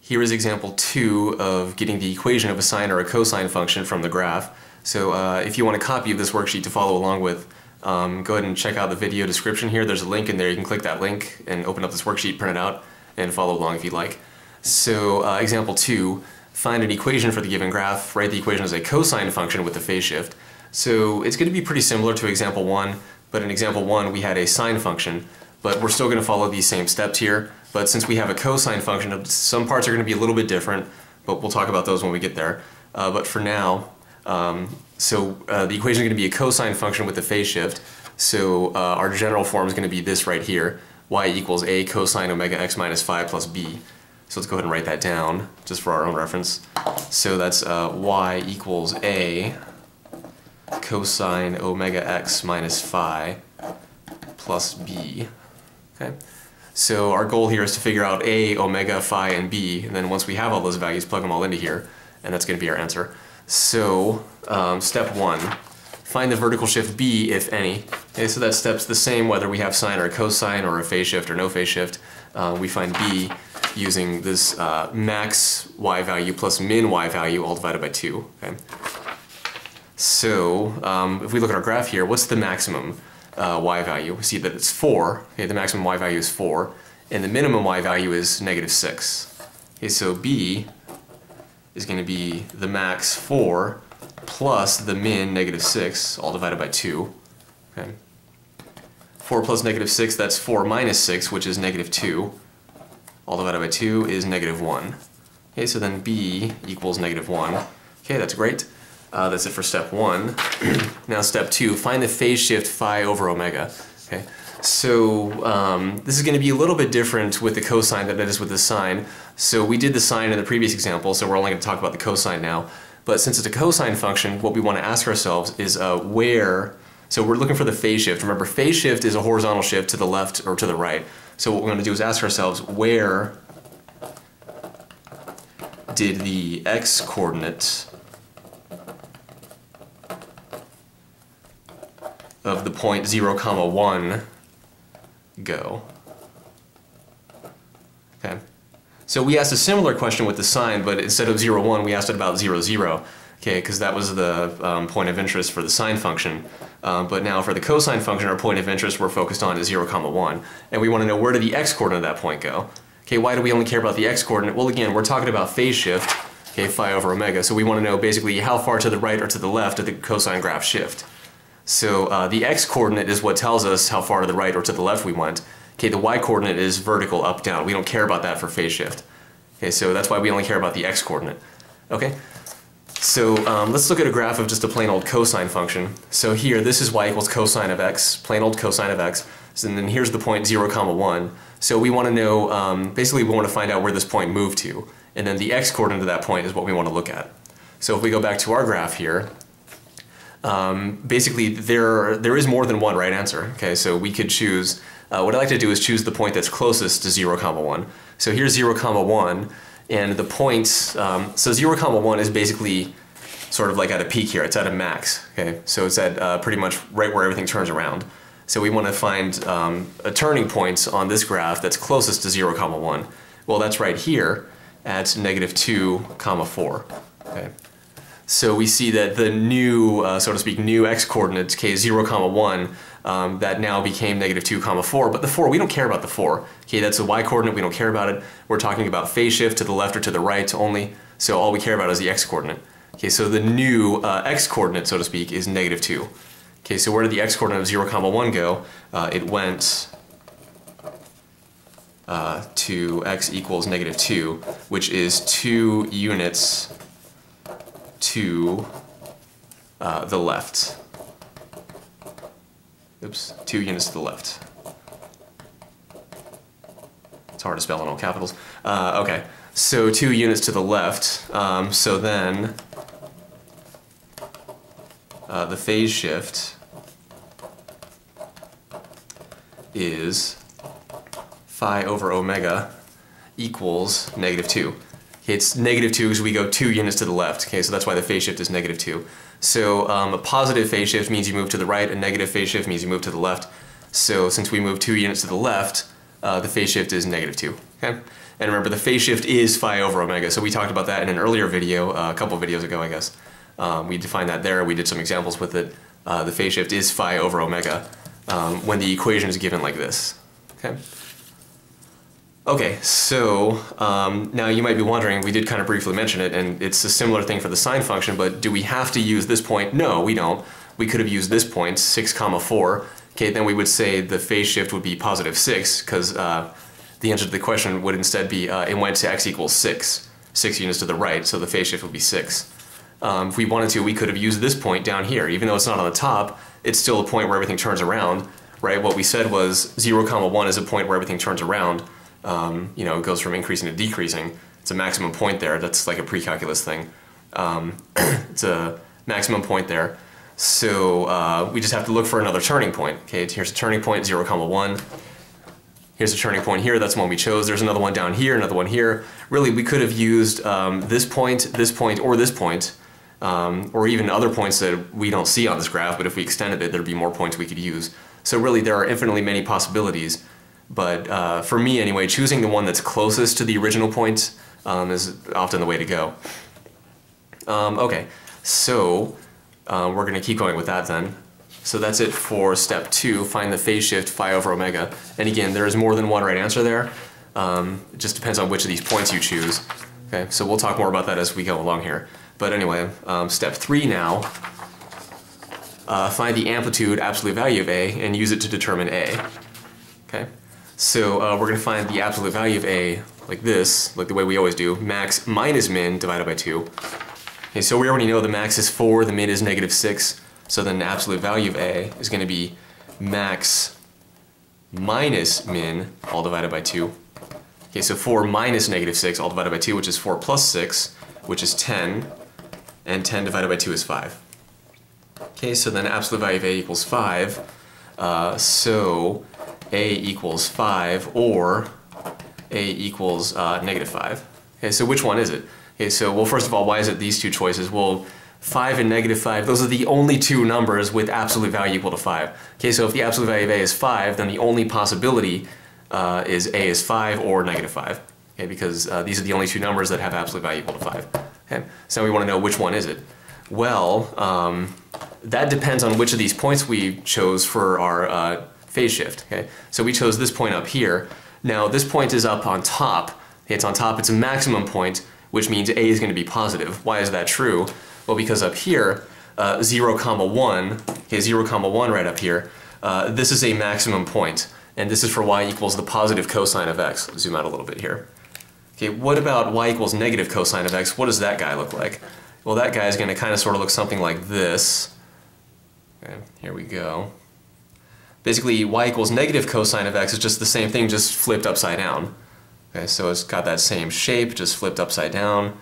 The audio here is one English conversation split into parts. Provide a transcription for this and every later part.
Here is example 2 of getting the equation of a sine or a cosine function from the graph. So if you want a copy of this worksheet to follow along with, go ahead and check out the video description here. There's a link in there. You can click that link and open up this worksheet, print it out, and follow along if you'd like. So example 2, find an equation for the given graph. Write the equation as a cosine function with the phase shift. So it's going to be pretty similar to example 1, but in example 1 we had a sine function, but we're still going to follow these same steps here. But since we have a cosine function, some parts are going to be a little bit different, but we'll talk about those when we get there. But for now, the equation is going to be a cosine function with the phase shift. So our general form is going to be this right here, y equals a cosine omega x minus phi plus b. So let's go ahead and write that down, just for our own reference. So that's y equals a cosine omega x minus phi plus b. Okay. So our goal here is to figure out a, omega, phi, and b, and then once we have all those values, plug them all into here, and that's going to be our answer. So step 1, find the vertical shift b, if any. Okay, so that step's the same whether we have sine or a cosine or a phase shift or no phase shift. We find b using this max y value plus min y value all divided by 2. Okay. So if we look at our graph here, what's the maximum y value? We see that it's 4. Okay, the maximum y value is 4, and the minimum y value is -6. Okay, so b is going to be the max 4 plus the min -6, all divided by 2. Okay. 4 plus -6, that's 4 minus 6, which is -2. All divided by 2 is -1. Okay, so then b equals -1. Okay, that's great. That's it for step 1. Now step 2, find the phase shift phi over omega. Okay, so this is going to be a little bit different with the cosine than it is with the sine. So we did the sine in the previous example, so we're only going to talk about the cosine now. But since it's a cosine function, what we want to ask ourselves is where, so we're looking for the phase shift. Remember, phase shift is a horizontal shift to the left or to the right. So what we're going to do is ask ourselves, where did the x-coordinate of the point 0, 1 go? Okay. So we asked a similar question with the sine, but instead of 0, 1, we asked it about 0, 0. Okay, because that was the point of interest for the sine function. But now for the cosine function, our point of interest we're focused on is 0, 1. And we want to know, where did the x-coordinate of that point go? Okay, why do we only care about the x-coordinate? Well, again, we're talking about phase shift, okay, phi over omega. So we want to know basically how far to the right or to the left did the cosine graph shift. So the x-coordinate is what tells us how far to the right or to the left we went. Okay, the y-coordinate is vertical, up, down. We don't care about that for phase shift. Okay, so that's why we only care about the x-coordinate. Okay, so let's look at a graph of just a plain old cosine function. So here, this is y equals cosine of x, plain old cosine of x. So, and then here's the point 0, 1. So we want to know, basically we want to find out where this point moved to. And then the x-coordinate of that point is what we want to look at. So if we go back to our graph here, basically there is more than one right answer. Okay, so we could choose, what I like to do is choose the point that's closest to 0, 1. So here's 0, 1, and the points, so 0, 1 is basically sort of like at a peak here, it's at a max. Okay, so it's at pretty much right where everything turns around. So we want to find a turning point on this graph that's closest to 0, 1. Well, that's right here at -2, 4. Okay. So we see that the new, so to speak, new x-coordinate, okay, 0, 1, that now became -2, 4. But the 4, we don't care about the 4. Okay, that's the y-coordinate, we don't care about it. We're talking about phase shift to the left or to the right only. So all we care about is the x-coordinate. Okay, so the new x-coordinate, so to speak, is -2. Okay, so where did the x-coordinate of 0, 1 go? It went to x equals -2, which is 2 units to the left. Oops, 2 units to the left. It's hard to spell in all capitals. Okay, so 2 units to the left. So then the phase shift is phi over omega equals -2. Okay, it's -2 because we go 2 units to the left. Okay, so that's why the phase shift is -2. So a positive phase shift means you move to the right, a negative phase shift means you move to the left. So since we move 2 units to the left, the phase shift is -2. Okay, And remember, the phase shift is phi over omega. So we talked about that in an earlier video, a couple videos ago, I guess. We defined that there. We did some examples with it. The phase shift is phi over omega when the equation is given like this. Okay. Okay, so now you might be wondering, we did kind of briefly mention it, and it's a similar thing for the sine function, but do we have to use this point? No, we don't. We could have used this point, 6, 4. Okay, then we would say the phase shift would be positive 6, because the answer to the question would instead be it went to x equals 6, 6 units to the right, so the phase shift would be 6. If we wanted to, we could have used this point down here. Even though it's not on the top, it's still a point where everything turns around, right? What we said was 0, 1 is a point where everything turns around. You know, it goes from increasing to decreasing. It's a maximum point there. That's like a pre-calculus thing. It's a maximum point there. So we just have to look for another turning point. Okay, here's a turning point, 0, 1. Here's a turning point here. That's the one we chose. There's another one down here, another one here. Really, we could have used this point, or this point, or even other points that we don't see on this graph, but if we extended it, there'd be more points we could use. So really, there are infinitely many possibilities. But for me, anyway, choosing the one that's closest to the original point is often the way to go. Okay, so we're going to keep going with that then. So that's it for step 2, find the phase shift phi over omega. And again, there is more than one right answer there. It just depends on which of these points you choose. Okay, so we'll talk more about that as we go along here. But anyway, step 3 now. Find the amplitude, absolute value of A, and use it to determine A. Okay. So we're going to find the absolute value of A like this, like the way we always do, max minus min divided by 2. Okay, so we already know the max is 4, the min is negative 6, so then the absolute value of A is going to be max minus min all divided by 2. Okay, so 4 minus negative 6 all divided by 2, which is 4 plus 6, which is 10, and 10 divided by 2 is 5. Okay, so then absolute value of A equals 5, so A equals 5 or A equals negative 5. Okay, so which one is it? Okay, so, well, first of all, why is it these two choices? Well, 5 and negative 5, those are the only two numbers with absolute value equal to 5. Okay, so if the absolute value of A is 5, then the only possibility is A is 5 or negative 5. Okay, because these are the only two numbers that have absolute value equal to 5. Okay, so now we want to know which one is it. Well, that depends on which of these points we chose for our phase shift. Okay, so we chose this point up here. Now this point is up on top. Okay, it's on top. It's a maximum point, which means A is going to be positive. Why is that true? Well, because up here, 0, 1, okay, 0, 1 right up here, this is a maximum point, and this is for y equals the positive cosine of x. Let's zoom out a little bit here. Okay, what about y equals negative cosine of x? What does that guy look like? Well, that guy is going to kind of sort of look something like this. Okay, here we go. Basically, y equals negative cosine of x is just the same thing, just flipped upside down. Okay, so it's got that same shape, just flipped upside down,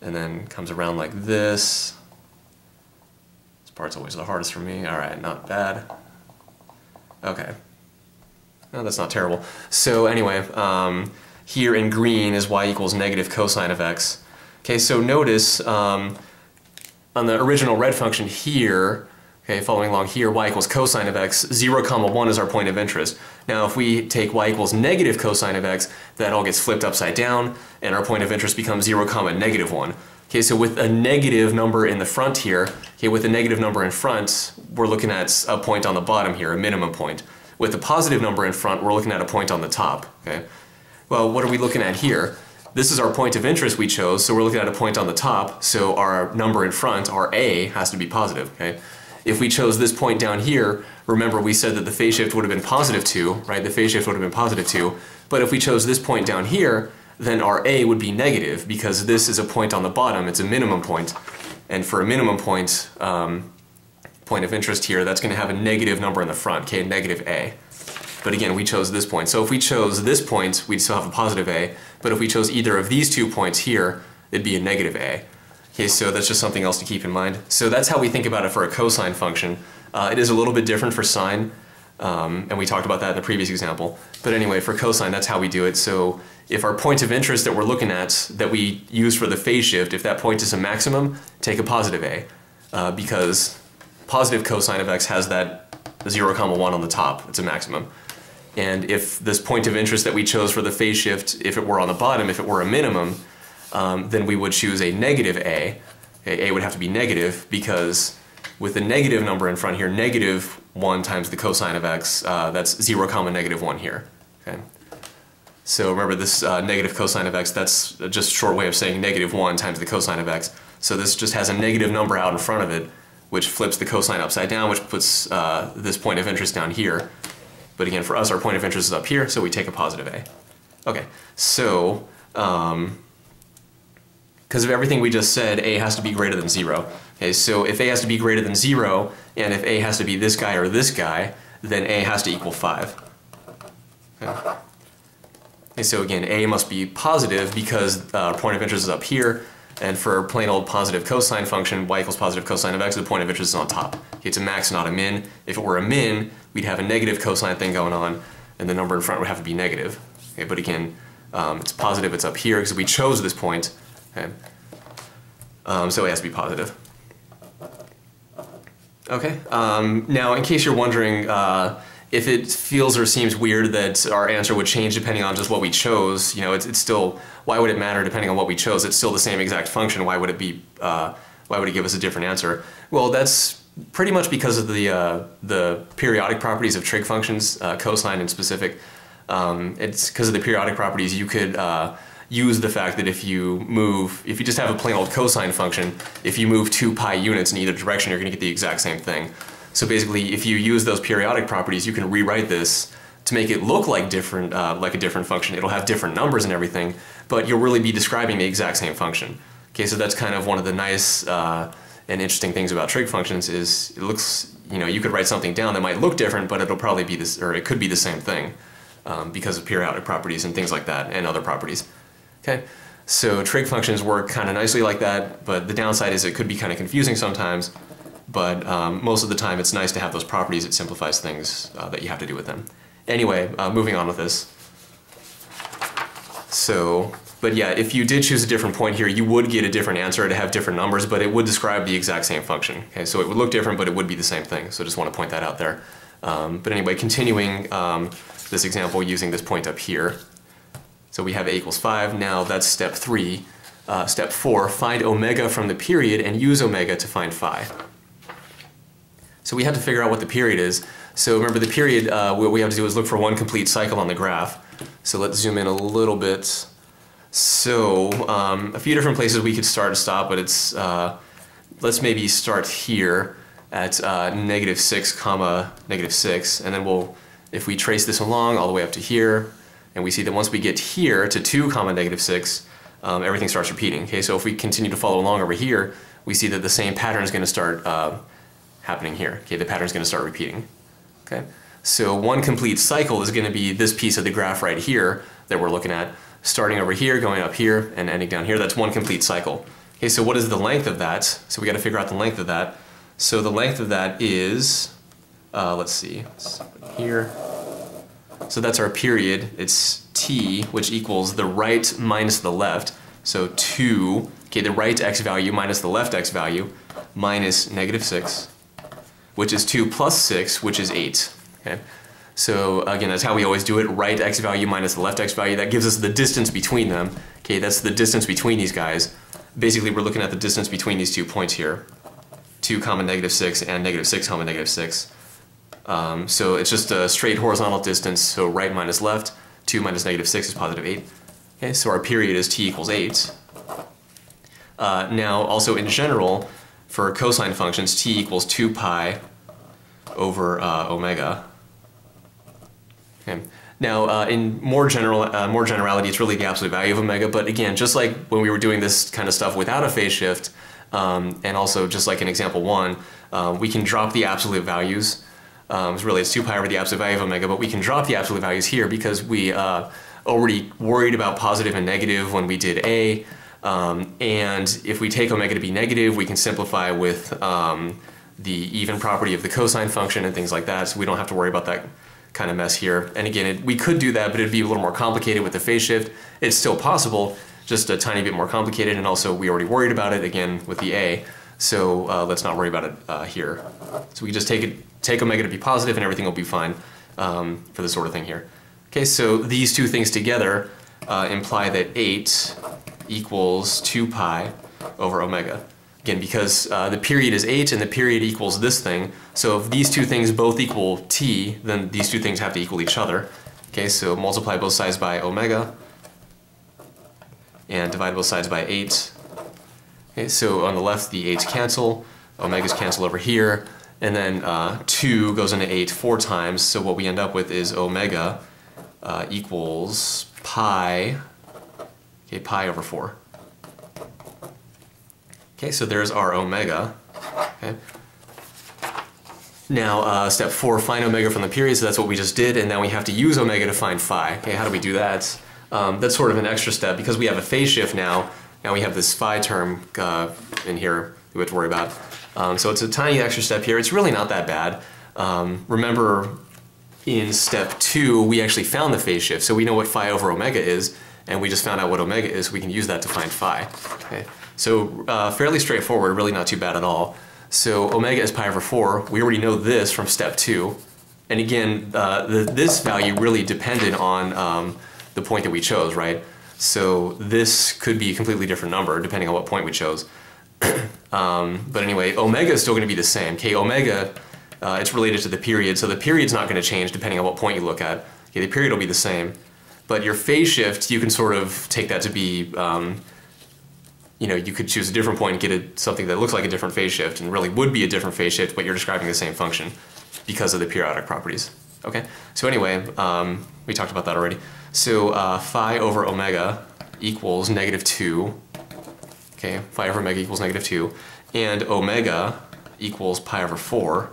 and then comes around like this. This part's always the hardest for me. All right, not bad. Okay. No, that's not terrible. So anyway, here in green is y equals negative cosine of x. Okay, so notice on the original red function here, okay, following along here, y equals cosine of x, 0, 1 is our point of interest. Now if we take y equals negative cosine of x, that all gets flipped upside down, and our point of interest becomes 0, negative 1. Okay, so with a negative number in the front here, okay, with a negative number in front, we're looking at a point on the bottom here, a minimum point. With a positive number in front, we're looking at a point on the top. Okay. Well, what are we looking at here? This is our point of interest we chose, so we're looking at a point on the top, so our number in front, our A, has to be positive. Okay. If we chose this point down here, remember we said that the phase shift would have been positive 2, right? The phase shift would have been positive 2. But if we chose this point down here, then our A would be negative because this is a point on the bottom, it's a minimum point. And for a minimum point, point of interest here, that's going to have a negative number in the front, okay, negative A. But again, we chose this point. So if we chose this point, we'd still have a positive A. But if we chose either of these 2 points here, it'd be a negative A. Okay, so that's just something else to keep in mind. So that's how we think about it for a cosine function. It is a little bit different for sine, and we talked about that in the previous example. But anyway, for cosine, that's how we do it. So if our point of interest that we're looking at, that we use for the phase shift, if that point is a maximum, take a positive A, because positive cosine of x has that 0, 1 on the top. It's a maximum. And if this point of interest that we chose for the phase shift, if it were on the bottom, if it were a minimum, then we would choose a negative A. Okay, A would have to be negative because with the negative number in front here, negative 1 times the cosine of x, that's 0 comma negative 1 here. Okay. So remember this negative cosine of x, that's just a short way of saying negative 1 times the cosine of x. So this just has a negative number out in front of it, which flips the cosine upside down, which puts this point of interest down here. But again, for us, our point of interest is up here, so we take a positive A. Okay, so because of everything we just said, A has to be greater than 0. Okay, so if A has to be greater than 0, and if A has to be this guy or this guy, then A has to equal 5. Okay. And so again, A must be positive because our point of interest is up here, and for a plain old positive cosine function, y equals positive cosine of x, the point of interest is on top. Okay, it's a max, not a min. If it were a min, we'd have a negative cosine thing going on, and the number in front would have to be negative. Okay, but again, it's positive, it's up here, because we chose this point. Okay. So it has to be positive. Okay, now in case you're wondering if it feels or seems weird that our answer would change depending on just what we chose, you know, it's still, why would it matter depending on what we chose? It's still the same exact function. Why would it be, why would it give us a different answer? Well, that's pretty much because of the periodic properties of trig functions, cosine in specific. It's because of the periodic properties. You could use the fact that if you just have a plain old cosine function, if you move 2 pi units in either direction, you're going to get the exact same thing. So basically, if you use those periodic properties, you can rewrite this to make it look like a different function. It'll have different numbers and everything, but you'll really be describing the exact same function. Okay, so that's kind of one of the nice and interesting things about trig functions is it looks, you know, you could write something down that might look different, but it'll probably be this, or it could be the same thing because of periodic properties and things like that, and other properties. Okay, so trig functions work kind of nicely like that, but the downside is it could be kind of confusing sometimes. But most of the time it's nice to have those properties. It simplifies things that you have to do with them. Anyway, moving on with this. So, but yeah, if you did choose a different point here, you would get a different answer to have different numbers, but it would describe the exact same function. Okay, so it would look different, but it would be the same thing. So just want to point that out there. But anyway, continuing this example using this point up here. So we have A equals 5. Now that's step 3. Step 4, find omega from the period and use omega to find phi. So we have to figure out what the period is. So remember the period, what we have to do is look for one complete cycle on the graph. So let's zoom in a little bit. So a few different places we could start and stop, but it's, let's maybe start here at -6 comma -6, and then we'll, if we trace this along all the way up to here, and we see that once we get here to 2 comma -6, everything starts repeating. Okay, so if we continue to follow along over here, we see that the same pattern is going to start happening here. Okay, the pattern is going to start repeating. Okay, so one complete cycle is going to be this piece of the graph right here that we're looking at, starting over here, going up here, and ending down here. That's one complete cycle. Okay, so what is the length of that? So we got to figure out the length of that. So the length of that is, let's see, here. So that's our period. It's t, which equals the right minus the left. So 2, okay, the right x value minus the left x value minus -6. Which is 2 plus 6, which is 8. Okay? So again, that's how we always do it. Right x value minus the left x value. That gives us the distance between them. Okay, that's the distance between these guys. Basically, we're looking at the distance between these 2 points here. 2 comma -6 and -6 comma -6. So it's just a straight horizontal distance. So right minus left. 2 minus -6 is positive 8. Okay, so our period is t equals 8. Now, also in general, for cosine functions, t equals 2 pi over omega. Okay. Now, in more generality, it's really the absolute value of omega. But again, just like when we were doing this kind of stuff without a phase shift, and also just like in example 1, we can drop the absolute values. It's 2 pi over the absolute value of omega, but we can drop the absolute values here because we already worried about positive and negative when we did A. And if we take omega to be negative, we can simplify with the even property of the cosine function and things like that, so we don't have to worry about that kind of mess here. And again, we could do that, but it'd be a little more complicated with the phase shift. It's still possible, just a tiny bit more complicated, and also we already worried about it, again, with the A, so let's not worry about it here. So we just take omega to be positive and everything will be fine. for this sort of thing here. Okay, so these two things together imply that 8 equals 2 pi over omega. Again, because the period is 8 and the period equals this thing, so if these two things both equal t, then these two things have to equal each other. Okay, so multiply both sides by omega and divide both sides by 8. Okay, so on the left the 8's cancel, omegas cancel over here, and then 2 goes into 8 4 times, so what we end up with is omega equals pi, okay, pi over 4. Okay, so there's our omega. Okay. Now, step 4, find omega from the period, so that's what we just did, and now we have to use omega to find phi. Okay, how do we do that? That's sort of an extra step, because we have a phase shift now. Now we have this phi term in here we have to worry about. So it's a tiny extra step here. It's really not that bad. Remember, in step 2, we actually found the phase shift, so we know what phi over omega is, and we just found out what omega is, so we can use that to find phi. Okay. So fairly straightforward, really not too bad at all. So omega is pi over 4. We already know this from step 2. And again, this value really depended on the point that we chose, right? So this could be a completely different number depending on what point we chose. But anyway, omega is still going to be the same. Okay, omega, it's related to the period, so the period's not going to change depending on what point you look at. Okay, the period will be the same. But your phase shift, you can sort of take that to be you know, you could choose a different point and get something that looks like a different phase shift and really would be a different phase shift, but you're describing the same function because of the periodic properties. Okay, so anyway, we talked about that already. So phi over omega equals -2. Okay, phi over omega equals -2. And omega equals pi over 4.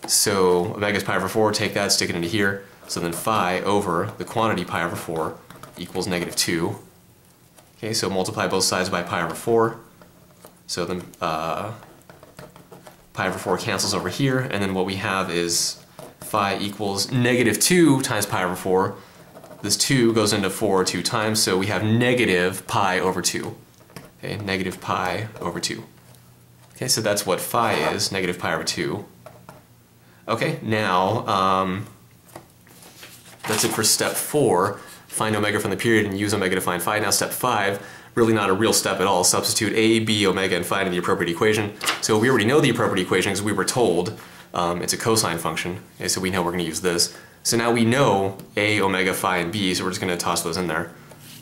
So omega is pi over 4, take that, stick it into here. So then phi over the quantity pi over 4 equals -2. Okay, so multiply both sides by pi over 4. So then pi over 4 cancels over here, and then what we have is phi equals -2 times pi over 4. This 2 goes into 4 2 times, so we have negative pi over 2. Okay, negative pi over 2. Okay, so that's what phi is, negative pi over 2. Okay, now that's it for step 4. Find omega from the period and use omega to find phi. Now step 5, really not a real step at all. Substitute a, b, omega, and phi in the appropriate equation. So we already know the appropriate equation because we were told it's a cosine function. Okay, so we know we're going to use this. So now we know a, omega, phi, and b, so we're just going to toss those in there.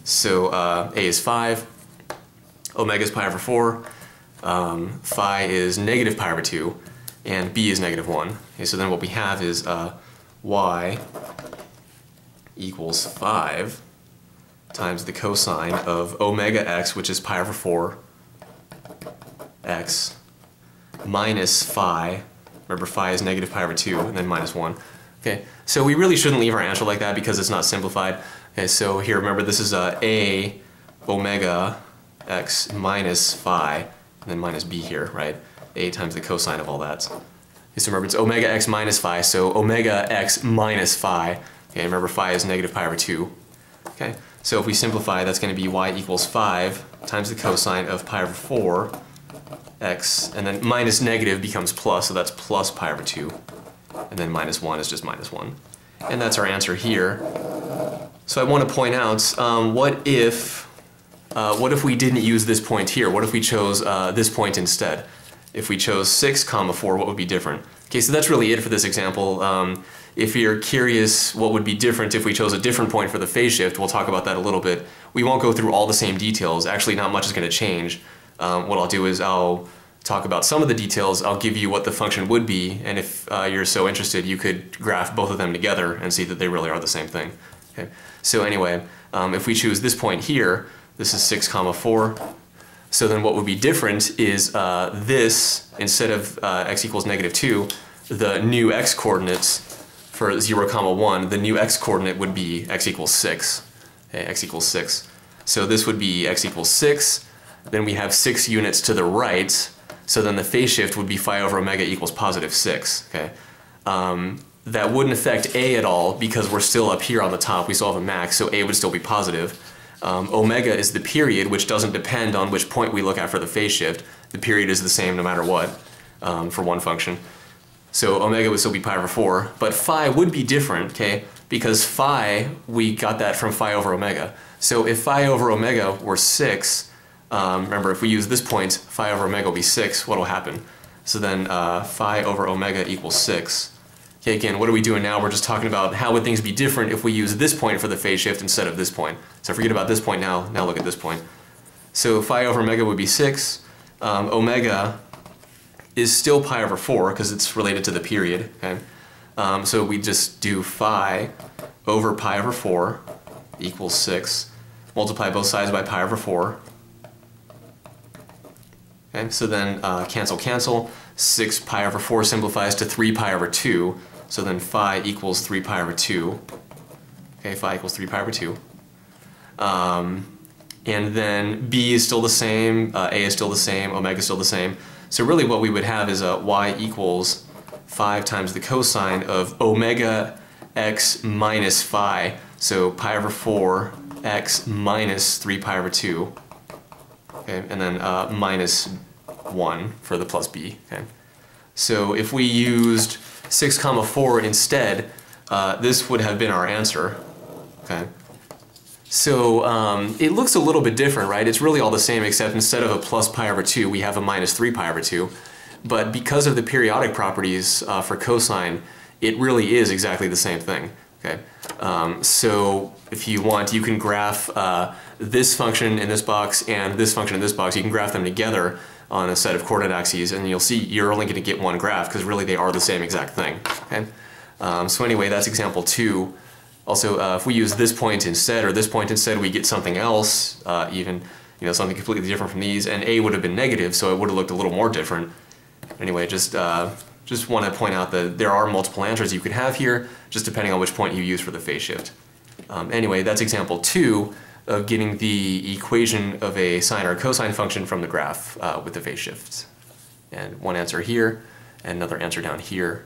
So a is 5, omega is pi over 4, phi is negative pi over 2, and b is -1. Okay, so then what we have is y equals 5 times the cosine of omega x, which is pi over 4 x, minus phi. Remember, phi is negative pi over 2, and then -1. Okay, so we really shouldn't leave our answer like that because it's not simplified. Okay, so here, remember, this is a omega x minus phi, and then minus b here, right? A times the cosine of all that. Okay, so remember, it's omega x minus phi, so omega x minus phi. Okay, remember, phi is negative pi over 2. Okay, so if we simplify, that's going to be y equals 5 times the cosine of pi over 4 x, and then minus negative becomes plus, so that's plus pi over 2. And then -1 is just -1. And that's our answer here. So I want to point out, what if we didn't use this point here? What if we chose this point instead? If we chose 6, 4, what would be different? Okay, so that's really it for this example. If you're curious what would be different if we chose a different point for the phase shift, we'll talk about that a little bit. We won't go through all the same details. Actually, not much is going to change. What I'll do is I'll talk about some of the details. I'll give you what the function would be, and if you're so interested, you could graph both of them together and see that they really are the same thing. Okay. So anyway, if we choose this point here, this is 6, 4. So then what would be different is this, instead of x equals -2, the new x coordinates for 0, 1, the new x coordinate would be x equals 6. Okay, x equals 6. So this would be x equals 6, then we have 6 units to the right, so then the phase shift would be phi over omega equals +6. Okay. That wouldn't affect a at all because we're still up here on the top, we still have a max, so a would still be positive. Omega is the period, which doesn't depend on which point we look at for the phase shift. The period is the same no matter what for one function. So omega would still be pi over 4, but phi would be different, okay? Because phi, we got that from phi over omega. So if phi over omega were 6, remember if we use this point, phi over omega will be 6, what will happen? So then phi over omega equals 6. Okay, again, what are we doing now? We're just talking about how would things be different if we use this point for the phase shift instead of this point. So forget about this point now, now look at this point. So phi over omega would be 6. Omega is still pi over 4 because it's related to the period. Okay? So we just do phi over pi over 4 equals 6. Multiply both sides by pi over 4. Okay? So then cancel, cancel. 6 pi over 4 simplifies to 3 pi over 2. So then phi equals 3 pi over 2. Okay, phi equals 3 pi over 2. And then b is still the same, a is still the same, omega is still the same. So really what we would have is y equals 5 times the cosine of omega x minus phi. So pi over 4 x minus 3 pi over 2. Okay, and then minus 1 for the plus b. Okay. So if we used 6 comma 4 instead, this would have been our answer. Okay. So it looks a little bit different, right? It's really all the same except instead of a plus pi over 2, we have a minus 3 pi over 2. But because of the periodic properties for cosine, it really is exactly the same thing. Okay. So if you want, you can graph this function in this box and this function in this box. You can graph them together on a set of coordinate axes, and you'll see you're only going to get one graph because really they are the same exact thing. Okay? So anyway, that's example 2. Also, if we use this point instead or this point instead, we get something else, even something completely different from these, and a would have been negative, so it would have looked a little more different. Anyway, just want to point out that there are multiple answers you could have here, just depending on which point you use for the phase shift. Anyway, that's example 2 of getting the equation of a sine or a cosine function from the graph with the phase shifts. And one answer here, and another answer down here